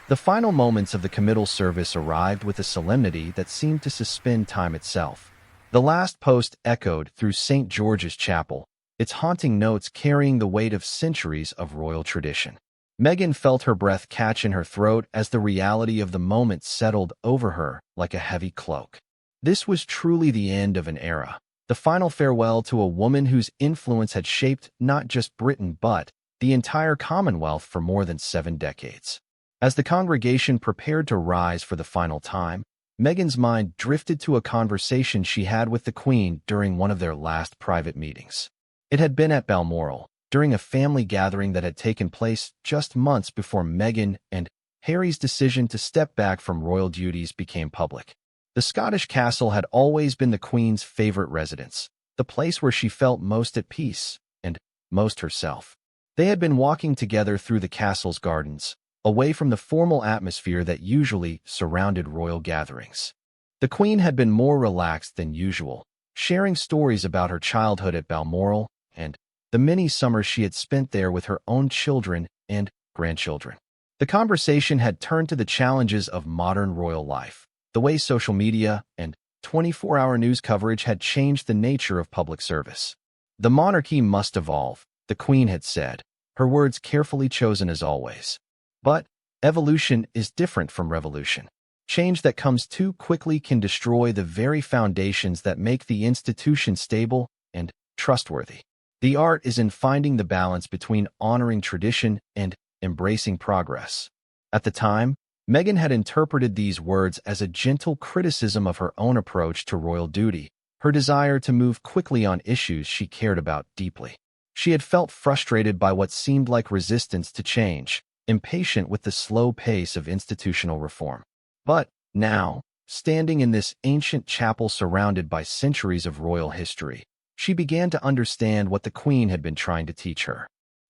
The final moments of the committal service arrived with a solemnity that seemed to suspend time itself. The last post echoed through St. George's Chapel, its haunting notes carrying the weight of centuries of royal tradition. Meghan felt her breath catch in her throat as the reality of the moment settled over her like a heavy cloak. This was truly the end of an era, the final farewell to a woman whose influence had shaped not just Britain but the entire Commonwealth for more than 7 decades. As the congregation prepared to rise for the final time, Meghan's mind drifted to a conversation she had with the Queen during one of their last private meetings. It had been at Balmoral, during a family gathering that had taken place just months before Meghan and Harry's decision to step back from royal duties became public. The Scottish castle had always been the Queen's favorite residence, the place where she felt most at peace and most herself. They had been walking together through the castle's gardens, away from the formal atmosphere that usually surrounded royal gatherings. The Queen had been more relaxed than usual, sharing stories about her childhood at Balmoral and the many summers she had spent there with her own children and grandchildren. The conversation had turned to the challenges of modern royal life, the way social media and 24-hour news coverage had changed the nature of public service. The monarchy must evolve, the Queen had said, her words carefully chosen as always. But evolution is different from revolution. Change that comes too quickly can destroy the very foundations that make the institution stable and trustworthy. The art is in finding the balance between honoring tradition and embracing progress. At the time, Meghan had interpreted these words as a gentle criticism of her own approach to royal duty, her desire to move quickly on issues she cared about deeply. She had felt frustrated by what seemed like resistance to change, impatient with the slow pace of institutional reform. But now, standing in this ancient chapel surrounded by centuries of royal history, she began to understand what the Queen had been trying to teach her.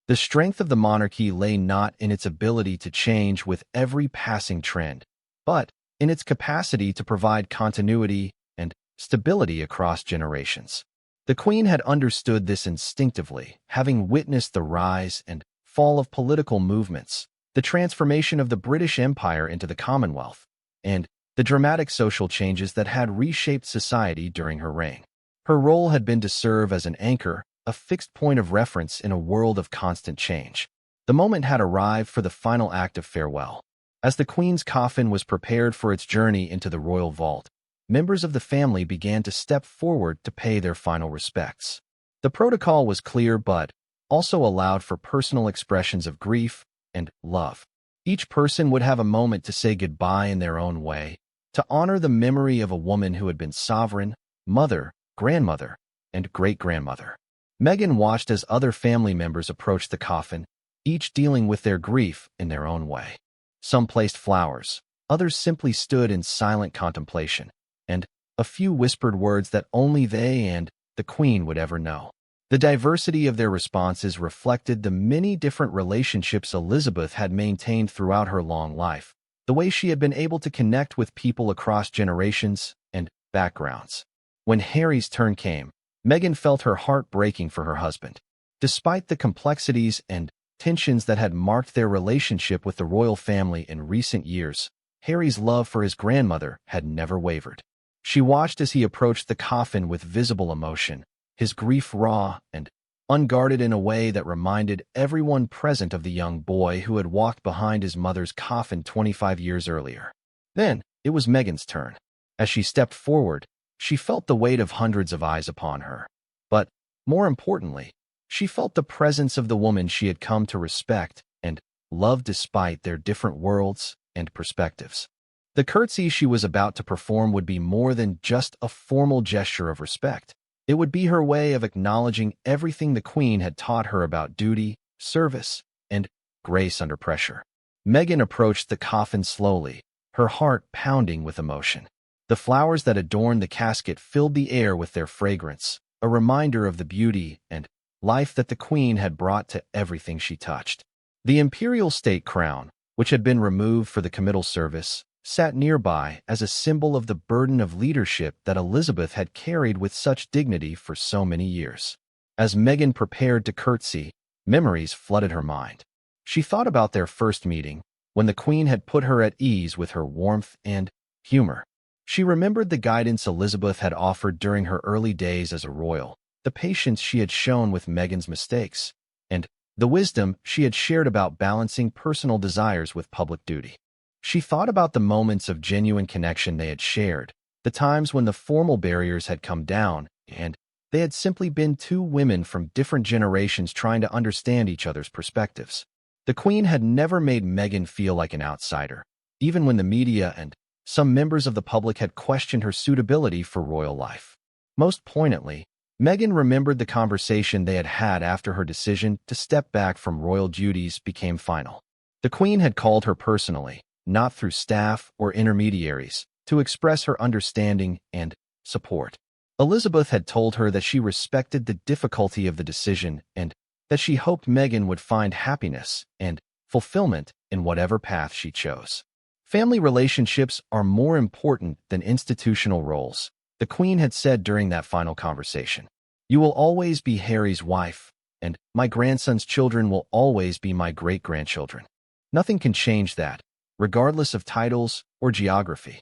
The strength of the monarchy lay not in its ability to change with every passing trend, but in its capacity to provide continuity and stability across generations. The Queen had understood this instinctively, having witnessed the rise and fall of political movements, the transformation of the British Empire into the Commonwealth, and the dramatic social changes that had reshaped society during her reign. Her role had been to serve as an anchor, a fixed point of reference in a world of constant change. The moment had arrived for the final act of farewell. As the Queen's coffin was prepared for its journey into the royal vault, members of the family began to step forward to pay their final respects. The protocol was clear but also allowed for personal expressions of grief and love. Each person would have a moment to say goodbye in their own way, to honor the memory of a woman who had been sovereign, mother, grandmother, and great-grandmother. Meghan watched as other family members approached the coffin, each dealing with their grief in their own way. Some placed flowers, others simply stood in silent contemplation, and a few whispered words that only they and the Queen would ever know. The diversity of their responses reflected the many different relationships Elizabeth had maintained throughout her long life, the way she had been able to connect with people across generations and backgrounds. When Harry's turn came, Meghan felt her heart breaking for her husband. Despite the complexities and tensions that had marked their relationship with the royal family in recent years, Harry's love for his grandmother had never wavered. She watched as he approached the coffin with visible emotion, his grief raw and unguarded in a way that reminded everyone present of the young boy who had walked behind his mother's coffin 25 years earlier. Then, it was Meghan's turn. As she stepped forward, she felt the weight of hundreds of eyes upon her. But, more importantly, she felt the presence of the woman she had come to respect and love despite their different worlds and perspectives. The curtsy she was about to perform would be more than just a formal gesture of respect. It would be her way of acknowledging everything the Queen had taught her about duty, service, and grace under pressure. Meghan approached the coffin slowly, her heart pounding with emotion. The flowers that adorned the casket filled the air with their fragrance, a reminder of the beauty and life that the Queen had brought to everything she touched. The imperial state crown, which had been removed for the committal service, sat nearby as a symbol of the burden of leadership that Elizabeth had carried with such dignity for so many years. As Meghan prepared to curtsy, memories flooded her mind. She thought about their first meeting, when the Queen had put her at ease with her warmth and humor. She remembered the guidance Elizabeth had offered during her early days as a royal, the patience she had shown with Meghan's mistakes, and the wisdom she had shared about balancing personal desires with public duty. She thought about the moments of genuine connection they had shared, the times when the formal barriers had come down, and they had simply been two women from different generations trying to understand each other's perspectives. The Queen had never made Meghan feel like an outsider, even when the media and some members of the public had questioned her suitability for royal life. Most poignantly, Meghan remembered the conversation they had had after her decision to step back from royal duties became final. The Queen had called her personally, not through staff or intermediaries, to express her understanding and support. Elizabeth had told her that she respected the difficulty of the decision and that she hoped Meghan would find happiness and fulfillment in whatever path she chose. Family relationships are more important than institutional roles, the Queen had said during that final conversation. You will always be Harry's wife, and my grandson's children will always be my great-grandchildren. Nothing can change that, regardless of titles or geography.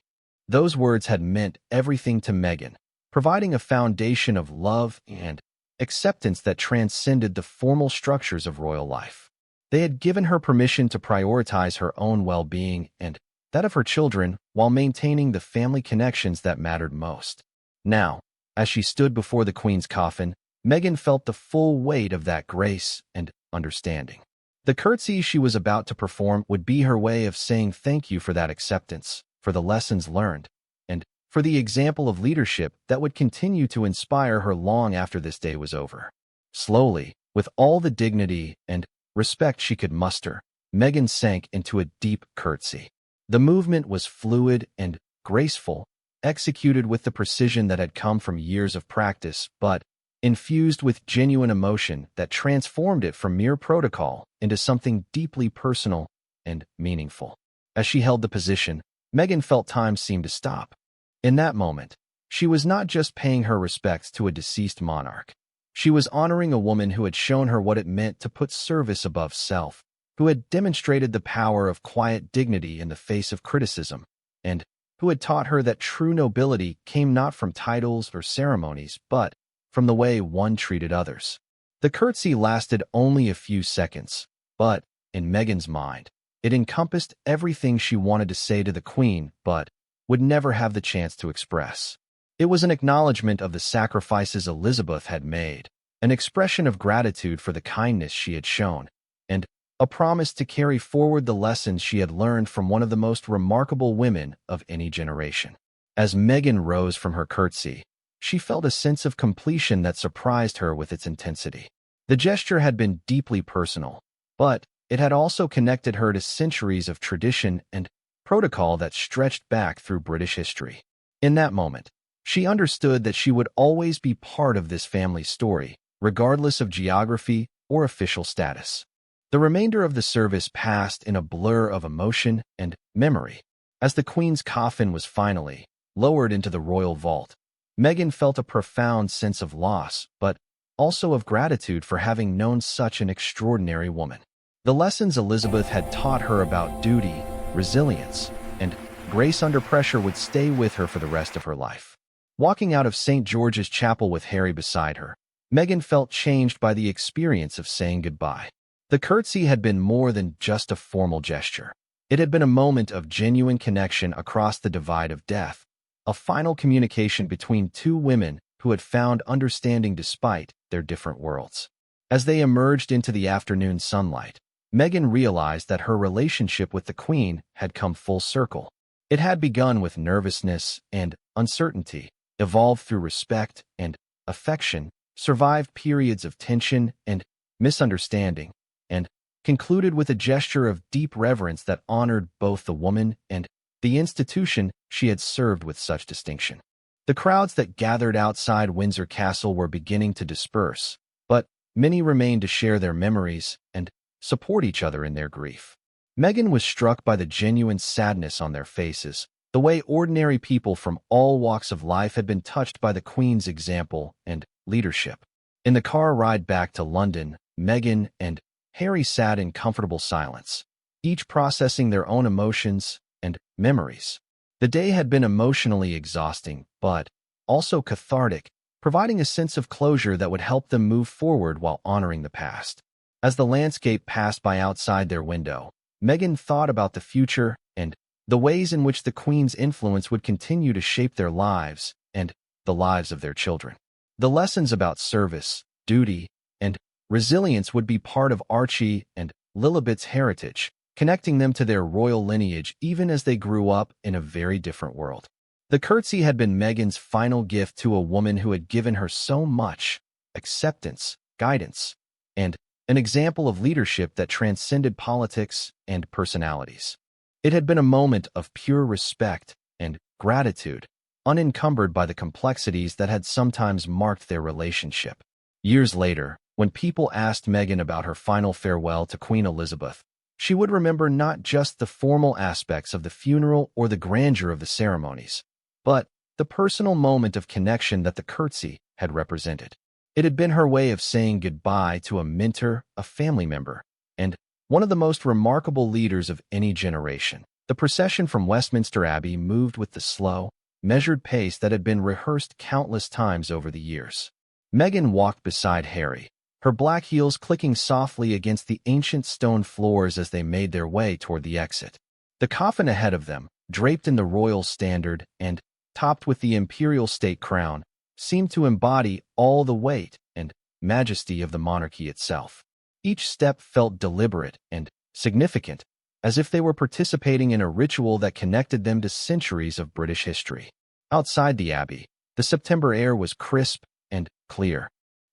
Those words had meant everything to Meghan, providing a foundation of love and acceptance that transcended the formal structures of royal life. They had given her permission to prioritize her own well-being and that of her children while maintaining the family connections that mattered most. Now, as she stood before the Queen's coffin, Meghan felt the full weight of that grace and understanding. The curtsy she was about to perform would be her way of saying thank you for that acceptance, for the lessons learned, and for the example of leadership that would continue to inspire her long after this day was over. Slowly, with all the dignity and respect she could muster, Meghan sank into a deep curtsy. The movement was fluid and graceful, executed with the precision that had come from years of practice, but infused with genuine emotion that transformed it from mere protocol into something deeply personal and meaningful. As she held the position, Meghan felt time seemed to stop. In that moment, she was not just paying her respects to a deceased monarch. She was honoring a woman who had shown her what it meant to put service above self, who had demonstrated the power of quiet dignity in the face of criticism, and who had taught her that true nobility came not from titles or ceremonies, but from the way one treated others. The curtsy lasted only a few seconds, but, in Meghan's mind, it encompassed everything she wanted to say to the Queen but would never have the chance to express. It was an acknowledgement of the sacrifices Elizabeth had made, an expression of gratitude for the kindness she had shown, and a promise to carry forward the lessons she had learned from one of the most remarkable women of any generation. As Meghan rose from her curtsy, she felt a sense of completion that surprised her with its intensity. The gesture had been deeply personal, but it had also connected her to centuries of tradition and protocol that stretched back through British history. In that moment, she understood that she would always be part of this family's story, regardless of geography or official status. The remainder of the service passed in a blur of emotion and memory. As the Queen's coffin was finally lowered into the royal vault, Meghan felt a profound sense of loss, but also of gratitude for having known such an extraordinary woman. The lessons Elizabeth had taught her about duty, resilience, and grace under pressure would stay with her for the rest of her life. Walking out of St. George's Chapel with Harry beside her, Meghan felt changed by the experience of saying goodbye. The curtsy had been more than just a formal gesture. It had been a moment of genuine connection across the divide of death, a final communication between two women who had found understanding despite their different worlds. As they emerged into the afternoon sunlight, Meghan realized that her relationship with the Queen had come full circle. It had begun with nervousness and uncertainty, evolved through respect and affection, survived periods of tension and misunderstanding, and concluded with a gesture of deep reverence that honored both the woman and the institution she had served with such distinction. The crowds that gathered outside Windsor Castle were beginning to disperse, but many remained to share their memories and support each other in their grief. Meghan was struck by the genuine sadness on their faces, the way ordinary people from all walks of life had been touched by the Queen's example and leadership. In the car ride back to London, Meghan and Harry sat in comfortable silence. each processing their own emotions and memories. The day had been emotionally exhausting, but also cathartic, providing a sense of closure that would help them move forward while honoring the past. As the landscape passed by outside their window, Meghan thought about the future and the ways in which the Queen's influence would continue to shape their lives and the lives of their children. The lessons about service, duty, and resilience would be part of Archie and Lilibet's heritage, connecting them to their royal lineage even as they grew up in a very different world. The Curtsy had been Meghan's final gift to a woman who had given her so much: acceptance, guidance, and an example of leadership that transcended politics and personalities. It had been a moment of pure respect and gratitude, unencumbered by the complexities that had sometimes marked their relationship. Years later, when people asked Meghan about her final farewell to Queen Elizabeth, she would remember not just the formal aspects of the funeral or the grandeur of the ceremonies, but the personal moment of connection that the Curtsy had represented. It had been her way of saying goodbye to a mentor, a family member, and one of the most remarkable leaders of any generation. The procession from Westminster Abbey moved with the slow, measured pace that had been rehearsed countless times over the years. Meghan walked beside Harry, her black heels clicking softly against the ancient stone floors as they made their way toward the exit. The coffin ahead of them, draped in the royal standard and topped with the imperial state crown, seemed to embody all the weight and majesty of the monarchy itself. Each step felt deliberate and significant, as if they were participating in a ritual that connected them to centuries of British history. Outside the Abbey, the September air was crisp and clear.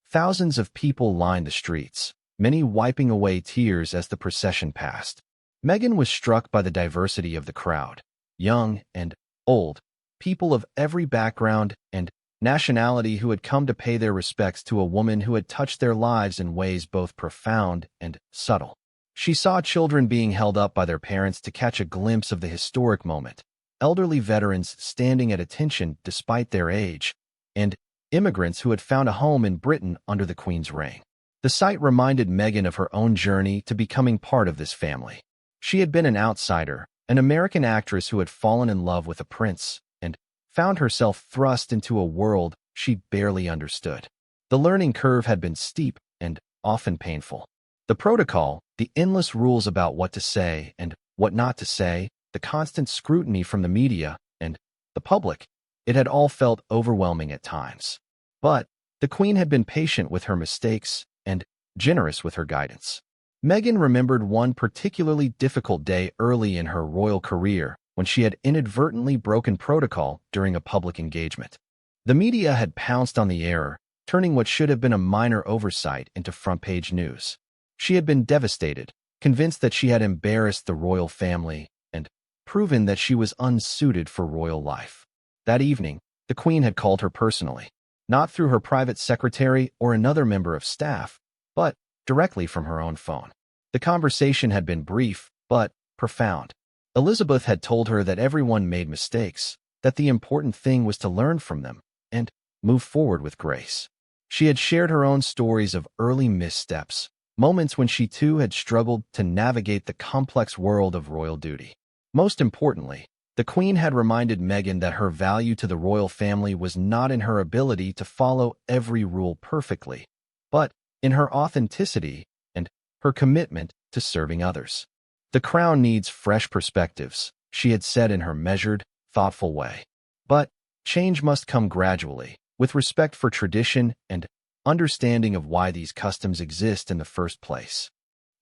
Thousands of people lined the streets, many wiping away tears as the procession passed. Meghan was struck by the diversity of the crowd. Young and old, people of every background and nationality who had come to pay their respects to a woman who had touched their lives in ways both profound and subtle. She saw children being held up by their parents to catch a glimpse of the historic moment, elderly veterans standing at attention despite their age, and immigrants who had found a home in Britain under the Queen's reign. The sight reminded Meghan of her own journey to becoming part of this family. She had been an outsider, an American actress who had fallen in love with a prince, and found herself thrust into a world she barely understood. The learning curve had been steep and often painful. The protocol, the endless rules about what to say and what not to say, the constant scrutiny from the media and the public, it had all felt overwhelming at times. But the Queen had been patient with her mistakes and generous with her guidance. Meghan remembered one particularly difficult day early in her royal career when she had inadvertently broken protocol during a public engagement. The media had pounced on the error, turning what should have been a minor oversight into front-page news. She had been devastated, convinced that she had embarrassed the royal family and proven that she was unsuited for royal life. That evening, the Queen had called her personally, not through her private secretary or another member of staff, but directly from her own phone. The conversation had been brief, but profound. Elizabeth had told her that everyone made mistakes, that the important thing was to learn from them and move forward with grace. She had shared her own stories of early missteps, moments when she too had struggled to navigate the complex world of royal duty. Most importantly, the Queen had reminded Meghan that her value to the royal family was not in her ability to follow every rule perfectly, but in her authenticity and her commitment to serving others. The crown needs fresh perspectives, she had said in her measured, thoughtful way. But change must come gradually, with respect for tradition and understanding of why these customs exist in the first place.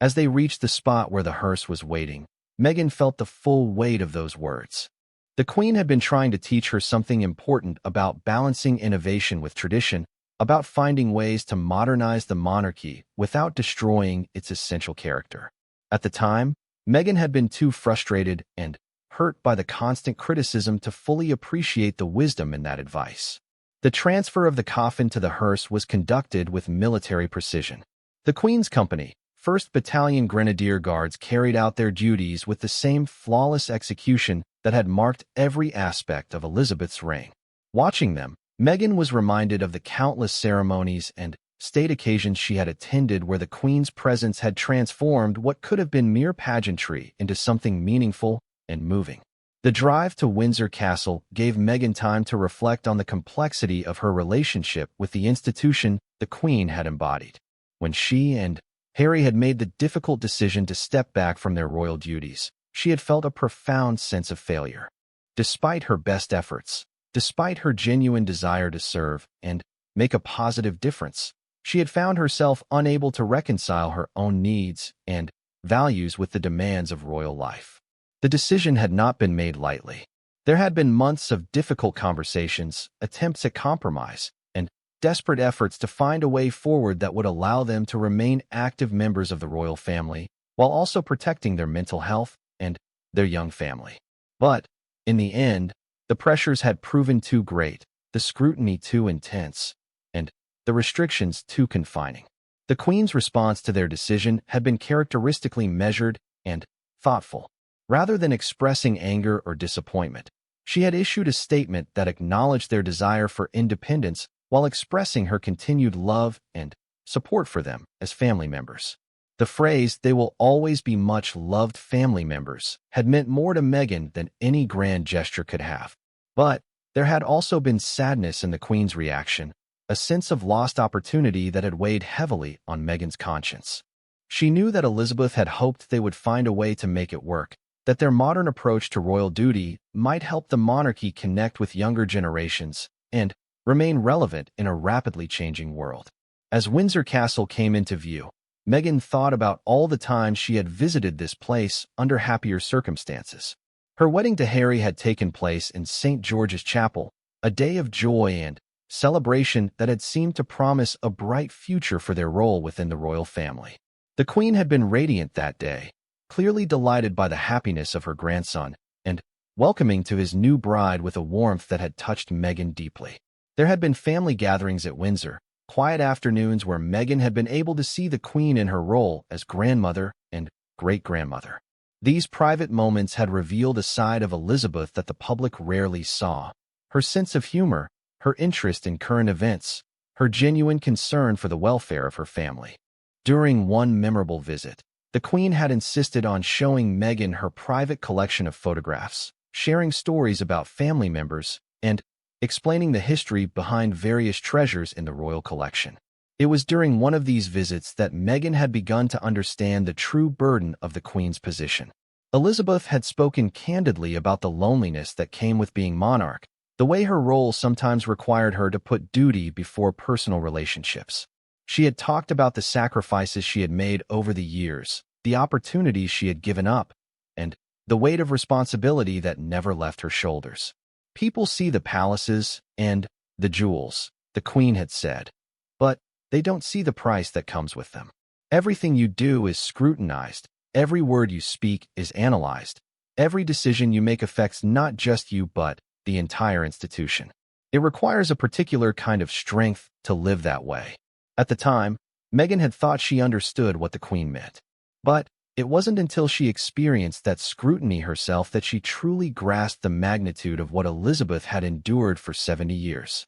As they reached the spot where the hearse was waiting, Meghan felt the full weight of those words. The Queen had been trying to teach her something important about balancing innovation with tradition, about finding ways to modernize the monarchy without destroying its essential character. At the time, Meghan had been too frustrated and hurt by the constant criticism to fully appreciate the wisdom in that advice. The transfer of the coffin to the hearse was conducted with military precision. The Queen's Company, 1st Battalion Grenadier Guards, carried out their duties with the same flawless execution that had marked every aspect of Elizabeth's reign. Watching them, Meghan was reminded of the countless ceremonies and state occasions she had attended where the Queen's presence had transformed what could have been mere pageantry into something meaningful and moving. The drive to Windsor Castle gave Meghan time to reflect on the complexity of her relationship with the institution the Queen had embodied. When she and Harry had made the difficult decision to step back from their royal duties, she had felt a profound sense of failure. Despite her best efforts, despite her genuine desire to serve and make a positive difference, she had found herself unable to reconcile her own needs and values with the demands of royal life. The decision had not been made lightly. There had been months of difficult conversations, attempts at compromise, and desperate efforts to find a way forward that would allow them to remain active members of the royal family while also protecting their mental health and their young family. But, in the end, the pressures had proven too great, the scrutiny too intense, and the restrictions too confining. The Queen's response to their decision had been characteristically measured and thoughtful. Rather than expressing anger or disappointment, she had issued a statement that acknowledged their desire for independence while expressing her continued love and support for them as family members. The phrase, "they will always be much-loved family members," had meant more to Meghan than any grand gesture could have. But there had also been sadness in the Queen's reaction, a sense of lost opportunity that had weighed heavily on Meghan's conscience. She knew that Elizabeth had hoped they would find a way to make it work, that their modern approach to royal duty might help the monarchy connect with younger generations and remain relevant in a rapidly changing world. As Windsor Castle came into view, Meghan thought about all the times she had visited this place under happier circumstances. Her wedding to Harry had taken place in St. George's Chapel, a day of joy and celebration that had seemed to promise a bright future for their role within the royal family. The Queen had been radiant that day, clearly delighted by the happiness of her grandson and welcoming to his new bride with a warmth that had touched Meghan deeply. There had been family gatherings at Windsor, quiet afternoons where Meghan had been able to see the Queen in her role as grandmother and great-grandmother. These private moments had revealed a side of Elizabeth that the public rarely saw. Her sense of humor, her interest in current events, her genuine concern for the welfare of her family. During one memorable visit, the Queen had insisted on showing Meghan her private collection of photographs, sharing stories about family members, and explaining the history behind various treasures in the royal collection. It was during one of these visits that Meghan had begun to understand the true burden of the Queen's position. Elizabeth had spoken candidly about the loneliness that came with being monarch, the way her role sometimes required her to put duty before personal relationships. She had talked about the sacrifices she had made over the years, the opportunities she had given up, and the weight of responsibility that never left her shoulders. "People see the palaces and the jewels," the Queen had said, "but they don't see the price that comes with them. Everything you do is scrutinized, every word you speak is analyzed, every decision you make affects not just you but the entire institution. It requires a particular kind of strength to live that way." At the time, Meghan had thought she understood what the Queen meant. But it wasn't until she experienced that scrutiny herself that she truly grasped the magnitude of what Elizabeth had endured for 70 years.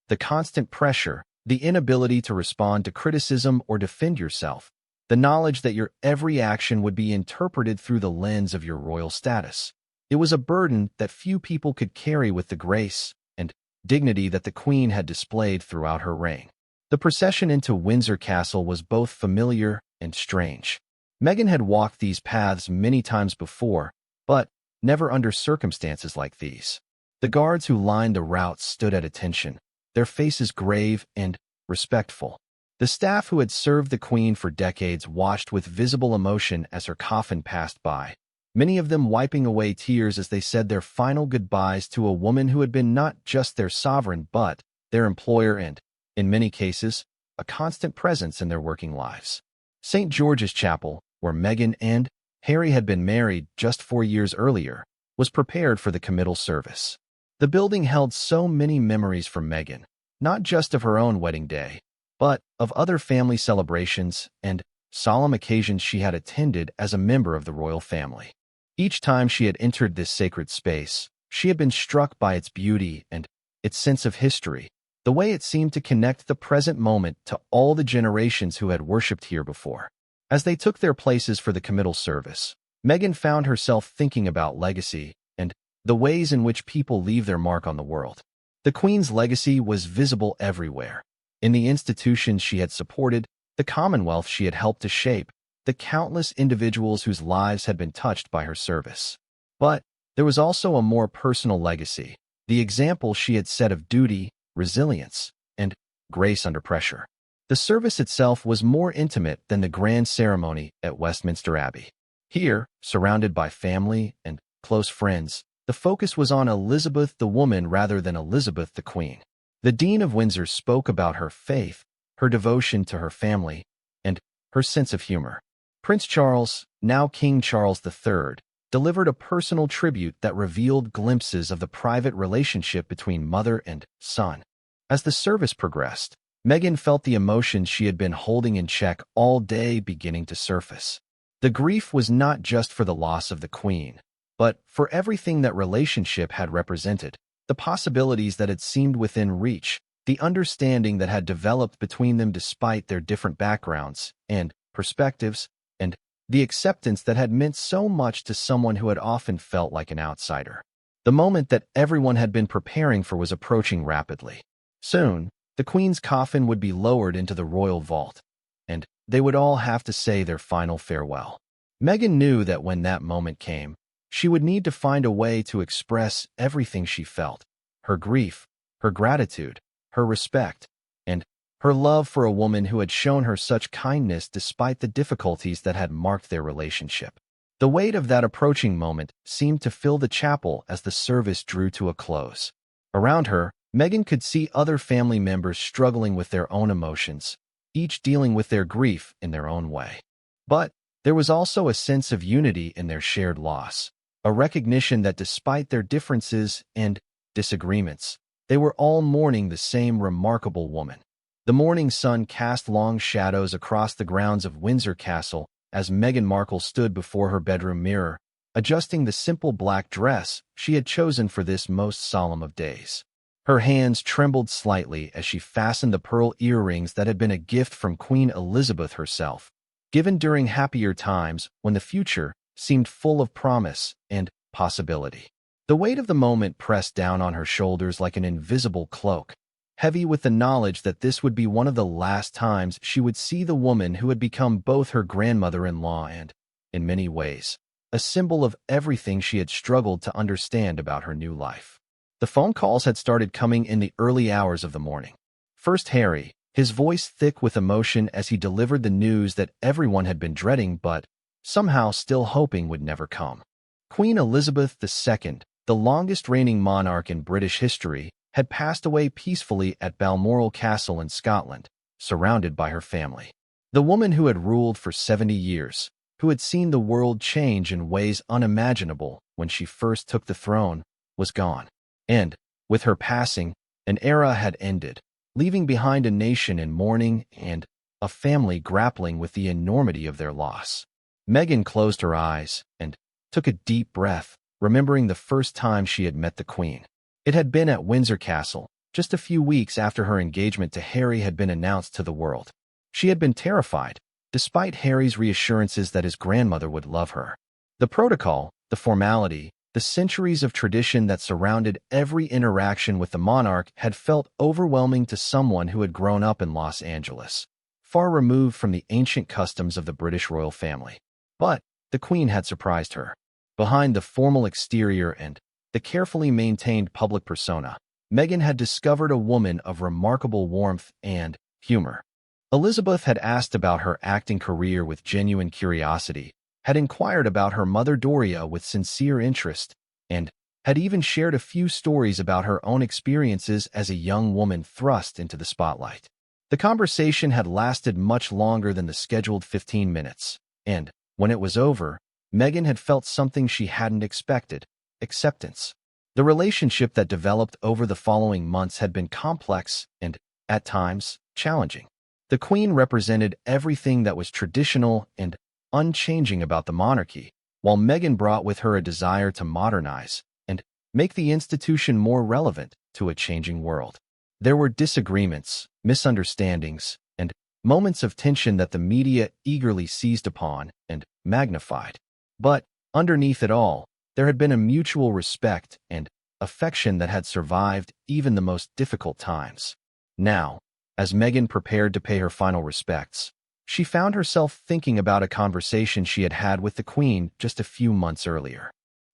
The constant pressure, the inability to respond to criticism or defend yourself, the knowledge that your every action would be interpreted through the lens of your royal status. It was a burden that few people could carry with the grace and dignity that the Queen had displayed throughout her reign. The procession into Windsor Castle was both familiar and strange. Meghan had walked these paths many times before, but never under circumstances like these. The guards who lined the route stood at attention, their faces grave and respectful. The staff who had served the Queen for decades watched with visible emotion as her coffin passed by, many of them wiping away tears as they said their final goodbyes to a woman who had been not just their sovereign but their employer and, in many cases, a constant presence in their working lives. St. George's Chapel, where Meghan and Harry had been married just 4 years earlier, was prepared for the committal service. The building held so many memories for Meghan, not just of her own wedding day, but of other family celebrations and solemn occasions she had attended as a member of the royal family. Each time she had entered this sacred space, she had been struck by its beauty and its sense of history, the way it seemed to connect the present moment to all the generations who had worshipped here before. As they took their places for the committal service, Meghan found herself thinking about legacy and the ways in which people leave their mark on the world. The Queen's legacy was visible everywhere. In the institutions she had supported, the Commonwealth she had helped to shape, the countless individuals whose lives had been touched by her service. But there was also a more personal legacy, the example she had set of duty, resilience, and grace under pressure. The service itself was more intimate than the grand ceremony at Westminster Abbey. Here, surrounded by family and close friends, the focus was on Elizabeth the woman rather than Elizabeth the Queen. The Dean of Windsor spoke about her faith, her devotion to her family, and her sense of humor. Prince Charles, now King Charles III, delivered a personal tribute that revealed glimpses of the private relationship between mother and son. As the service progressed, Meghan felt the emotions she had been holding in check all day beginning to surface. The grief was not just for the loss of the Queen, but for everything that relationship had represented, the possibilities that had seemed within reach, the understanding that had developed between them despite their different backgrounds and perspectives, and the acceptance that had meant so much to someone who had often felt like an outsider. The moment that everyone had been preparing for was approaching rapidly. Soon, the Queen's coffin would be lowered into the royal vault, and they would all have to say their final farewell. Meghan knew that when that moment came, she would need to find a way to express everything she felt, her grief, her gratitude, her respect, and her love for a woman who had shown her such kindness despite the difficulties that had marked their relationship. The weight of that approaching moment seemed to fill the chapel as the service drew to a close. Around her, Meghan could see other family members struggling with their own emotions, each dealing with their grief in their own way. But there was also a sense of unity in their shared loss, a recognition that despite their differences and disagreements, they were all mourning the same remarkable woman. The morning sun cast long shadows across the grounds of Windsor Castle as Meghan Markle stood before her bedroom mirror, adjusting the simple black dress she had chosen for this most solemn of days. Her hands trembled slightly as she fastened the pearl earrings that had been a gift from Queen Elizabeth herself, given during happier times when the future seemed full of promise and possibility. The weight of the moment pressed down on her shoulders like an invisible cloak, heavy with the knowledge that this would be one of the last times she would see the woman who had become both her grandmother-in-law and, in many ways, a symbol of everything she had struggled to understand about her new life. The phone calls had started coming in the early hours of the morning. First Harry, his voice thick with emotion as he delivered the news that everyone had been dreading but somehow still hoping would never come. Queen Elizabeth II, the longest reigning monarch in British history, had passed away peacefully at Balmoral Castle in Scotland, surrounded by her family. The woman who had ruled for 70 years, who had seen the world change in ways unimaginable when she first took the throne, was gone. And, with her passing, an era had ended, leaving behind a nation in mourning and a family grappling with the enormity of their loss. Meghan closed her eyes and took a deep breath, remembering the first time she had met the Queen. It had been at Windsor Castle, just a few weeks after her engagement to Harry had been announced to the world. She had been terrified, despite Harry's reassurances that his grandmother would love her. The protocol, the formality, the centuries of tradition that surrounded every interaction with the monarch had felt overwhelming to someone who had grown up in Los Angeles, far removed from the ancient customs of the British royal family. But the Queen had surprised her. Behind the formal exterior and the carefully maintained public persona, Meghan had discovered a woman of remarkable warmth and humor. Elizabeth had asked about her acting career with genuine curiosity, had inquired about her mother Doria with sincere interest, and had even shared a few stories about her own experiences as a young woman thrust into the spotlight. The conversation had lasted much longer than the scheduled 15 minutes, and, when it was over, Meghan had felt something she hadn't expected: acceptance. The relationship that developed over the following months had been complex and, at times, challenging. The Queen represented everything that was traditional and unchanging about the monarchy, while Meghan brought with her a desire to modernize and make the institution more relevant to a changing world. There were disagreements, misunderstandings, and moments of tension that the media eagerly seized upon and magnified. But underneath it all, there had been a mutual respect and affection that had survived even the most difficult times. Now, as Meghan prepared to pay her final respects, she found herself thinking about a conversation she had had with the Queen just a few months earlier.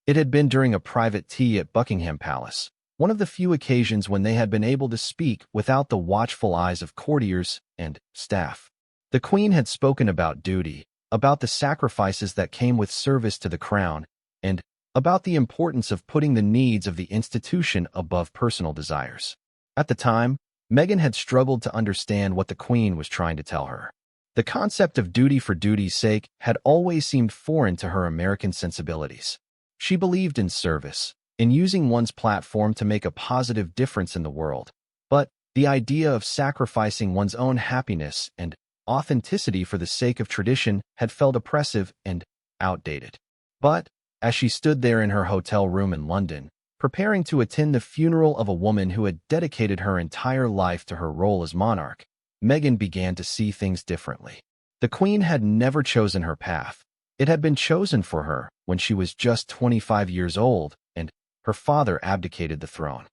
It had been during a private tea at Buckingham Palace, one of the few occasions when they had been able to speak without the watchful eyes of courtiers and staff. The Queen had spoken about duty, about the sacrifices that came with service to the crown, and about the importance of putting the needs of the institution above personal desires. At the time, Meghan had struggled to understand what the Queen was trying to tell her. The concept of duty for duty's sake had always seemed foreign to her American sensibilities. She believed in service, in using one's platform to make a positive difference in the world. But the idea of sacrificing one's own happiness and authenticity for the sake of tradition had felt oppressive and outdated. But as she stood there in her hotel room in London, preparing to attend the funeral of a woman who had dedicated her entire life to her role as monarch, Meghan began to see things differently. The Queen had never chosen her path. It had been chosen for her when she was just 25 years old and her father abdicated the throne.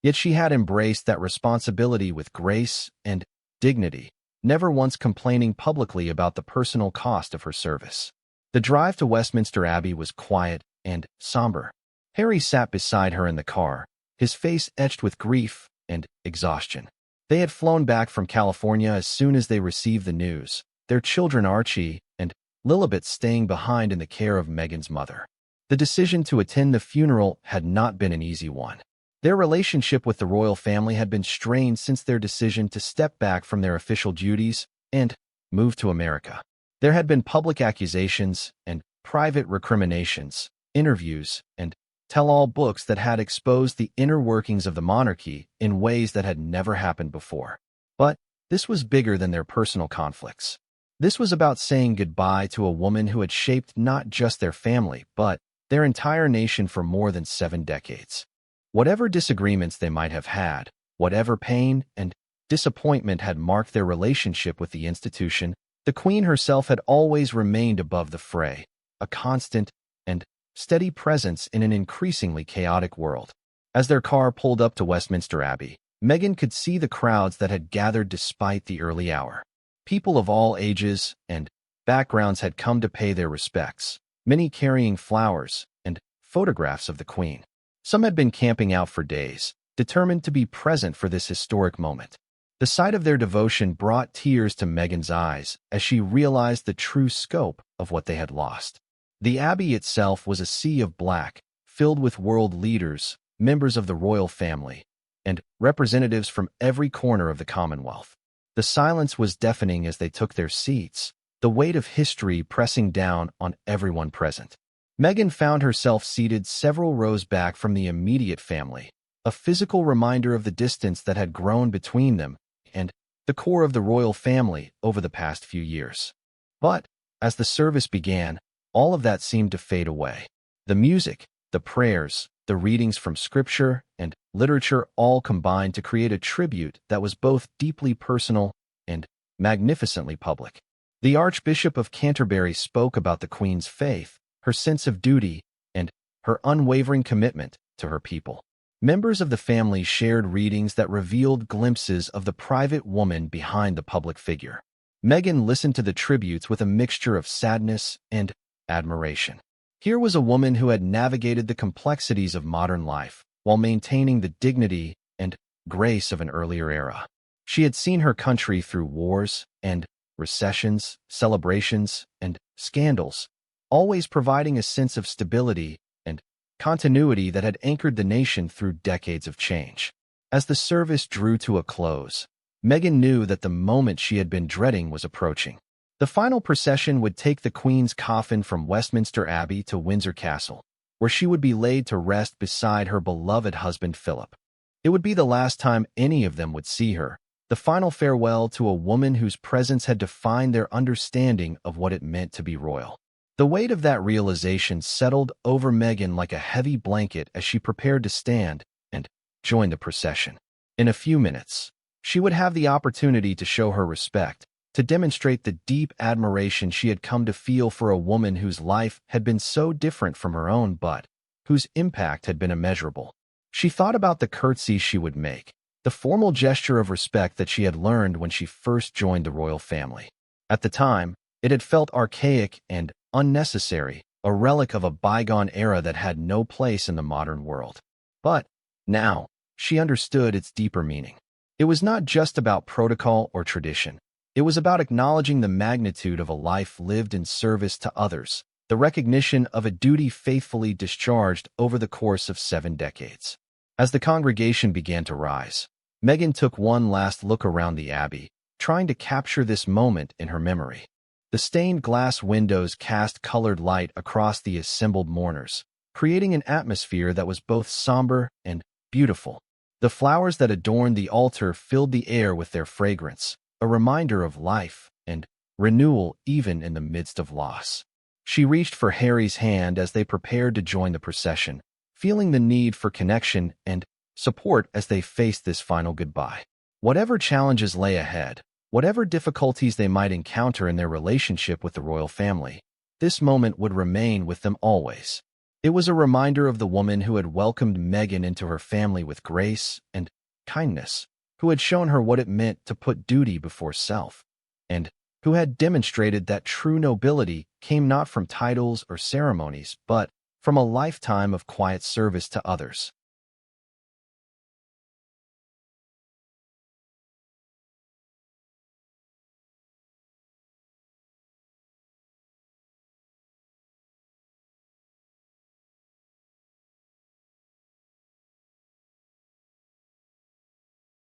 Yet she had embraced that responsibility with grace and dignity, never once complaining publicly about the personal cost of her service. The drive to Westminster Abbey was quiet and somber. Harry sat beside her in the car, his face etched with grief and exhaustion. They had flown back from California as soon as they received the news, their children Archie and Lilibet staying behind in the care of Meghan's mother. The decision to attend the funeral had not been an easy one. Their relationship with the royal family had been strained since their decision to step back from their official duties and move to America. There had been public accusations and private recriminations, interviews, and tell-all books that had exposed the inner workings of the monarchy in ways that had never happened before. But this was bigger than their personal conflicts. This was about saying goodbye to a woman who had shaped not just their family, but their entire nation for more than 7 decades. Whatever disagreements they might have had, whatever pain and disappointment had marked their relationship with the institution, the Queen herself had always remained above the fray, a constant and steady presence in an increasingly chaotic world. As their car pulled up to Westminster Abbey, Meghan could see the crowds that had gathered despite the early hour. People of all ages and backgrounds had come to pay their respects, many carrying flowers and photographs of the Queen. Some had been camping out for days, determined to be present for this historic moment. The sight of their devotion brought tears to Meghan's eyes as she realized the true scope of what they had lost. The Abbey itself was a sea of black, filled with world leaders, members of the royal family, and representatives from every corner of the Commonwealth. The silence was deafening as they took their seats, the weight of history pressing down on everyone present. Meghan found herself seated several rows back from the immediate family, a physical reminder of the distance that had grown between them and the core of the royal family over the past few years. But as the service began, all of that seemed to fade away. The music, the prayers, the readings from scripture and literature all combined to create a tribute that was both deeply personal and magnificently public. The Archbishop of Canterbury spoke about the Queen's faith, her sense of duty, and her unwavering commitment to her people. Members of the family shared readings that revealed glimpses of the private woman behind the public figure. Meghan listened to the tributes with a mixture of sadness and admiration. Here was a woman who had navigated the complexities of modern life while maintaining the dignity and grace of an earlier era. She had seen her country through wars and recessions, celebrations, and scandals, always providing a sense of stability and continuity that had anchored the nation through decades of change. As the service drew to a close, Meghan knew that the moment she had been dreading was approaching. The final procession would take the Queen's coffin from Westminster Abbey to Windsor Castle, where she would be laid to rest beside her beloved husband Philip. It would be the last time any of them would see her, the final farewell to a woman whose presence had defined their understanding of what it meant to be royal. The weight of that realization settled over Meghan like a heavy blanket as she prepared to stand and join the procession. In a few minutes, she would have the opportunity to show her respect, to demonstrate the deep admiration she had come to feel for a woman whose life had been so different from her own but whose impact had been immeasurable. She thought about the curtsy she would make, the formal gesture of respect that she had learned when she first joined the royal family. At the time, it had felt archaic and unnecessary, a relic of a bygone era that had no place in the modern world. But now, she understood its deeper meaning. It was not just about protocol or tradition. It was about acknowledging the magnitude of a life lived in service to others, the recognition of a duty faithfully discharged over the course of 7 decades. As the congregation began to rise, Meghan took one last look around the abbey, trying to capture this moment in her memory. The stained glass windows cast colored light across the assembled mourners, creating an atmosphere that was both somber and beautiful. The flowers that adorned the altar filled the air with their fragrance, a reminder of life and renewal even in the midst of loss. She reached for Harry's hand as they prepared to join the procession, feeling the need for connection and support as they faced this final goodbye. Whatever challenges lay ahead, whatever difficulties they might encounter in their relationship with the royal family, this moment would remain with them always. It was a reminder of the woman who had welcomed Meghan into her family with grace and kindness, who had shown her what it meant to put duty before self, and who had demonstrated that true nobility came not from titles or ceremonies, but from a lifetime of quiet service to others.